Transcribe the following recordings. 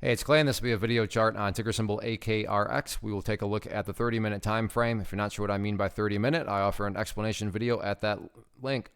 Hey, it's Clay, and this will be a video chart on ticker symbol AKRX. We will take a look at the 30-minute time frame. If you're not sure what I mean by 30-minute, I offer an explanation video at that link.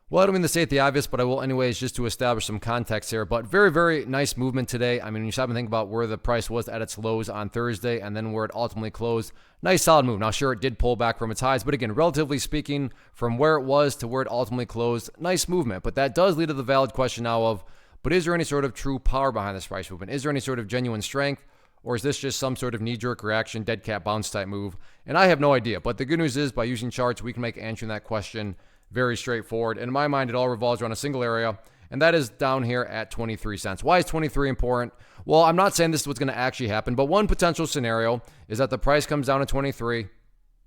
Well, I don't mean to state the obvious, but I will anyways, just to establish some context here. But very, very nice movement today. I mean, when you stop and think about where the price was at its lows on Thursday and then where it ultimately closed, nice solid move. Now, sure, it did pull back from its highs, but again, relatively speaking, from where it was to where it ultimately closed, nice movement. But that does lead to the valid question now of, but is there any sort of true power behind this price movement? Is there any sort of genuine strength? Or is this just some sort of knee-jerk reaction, dead cat bounce type move? And I have no idea. But the good news is, by using charts, we can make answering that question very straightforward. And in my mind, it all revolves around a single area, and that is down here at 23 cents. Why is 23 important? Well, I'm not saying this is what's going to actually happen, but one potential scenario is that the price comes down to 23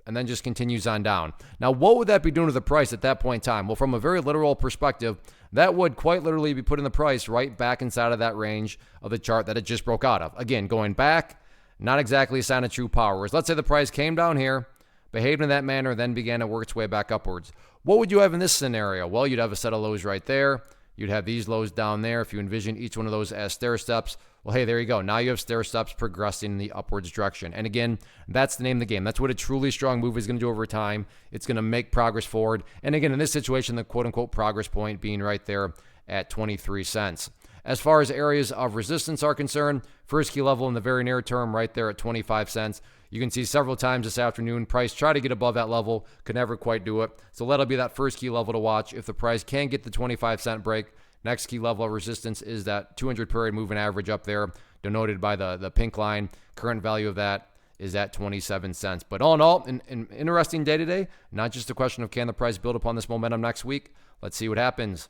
and then just continues on down. Now, what would that be doing to the price at that point in time? Well, from a very literal perspective, that would quite literally be putting the price right back inside of that range of the chart that it just broke out of. Again, going back, not exactly a sign of true power. Whereas let's say the price came down here, behaved in that manner, then began to work its way back upwards. What would you have in this scenario? Well, you'd have a set of lows right there. You'd have these lows down there. If you envision each one of those as stair steps, well, hey, there you go. Now you have stair steps progressing in the upwards direction. And again, that's the name of the game. That's what a truly strong move is going to do over time. It's going to make progress forward. And again, in this situation, the quote-unquote progress point being right there at 23 cents. As far as areas of resistance are concerned, first key level in the very near term right there at 25 cents. You can see several times this afternoon, price try to get above that level, could never quite do it. So that'll be that first key level to watch. If the price can get the 25 cent break, next key level of resistance is that 200 period moving average up there, denoted by the pink line. Current value of that is at 27 cents. But all in all, an interesting day today. Not just a question of can the price build upon this momentum next week. Let's see what happens.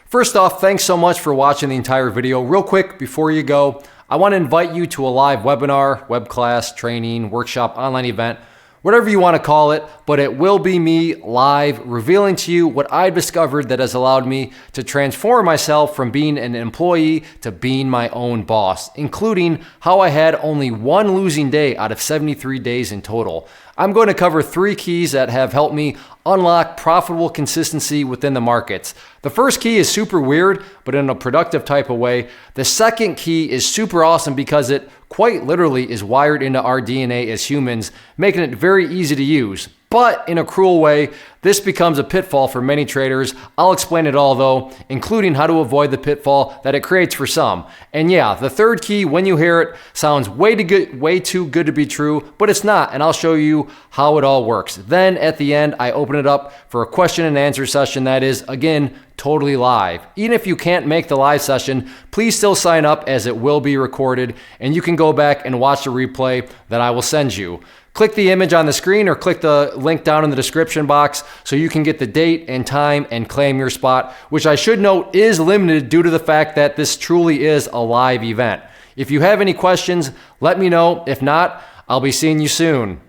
First off, thanks so much for watching the entire video. Real quick, before you go, I want to invite you to a live webinar, web class, training, workshop, online event, whatever you want to call it, but it will be me live revealing to you what I've discovered that has allowed me to transform myself from being an employee to being my own boss, including how I had only one losing day out of 73 days in total. I'm going to cover 3 keys that have helped me unlock profitable consistency within the markets. The first key is super weird, but in a productive type of way. The second key is super awesome because it quite literally is wired into our DNA as humans, making it very easy to use. But in a cruel way, this becomes a pitfall for many traders. I'll explain it all though, including how to avoid the pitfall that it creates for some. And yeah, the third key, when you hear it, sounds way too good to be true, but it's not, and I'll show you how it all works. Then at the end, I open it up for a question and answer session that is, again, totally live. Even if you can't make the live session, please still sign up as it will be recorded, and you can go back and watch the replay that I will send you. Click the image on the screen or click the link down in the description box so you can get the date and time and claim your spot, which I should note is limited due to the fact that this truly is a live event. If you have any questions, let me know. If not, I'll be seeing you soon.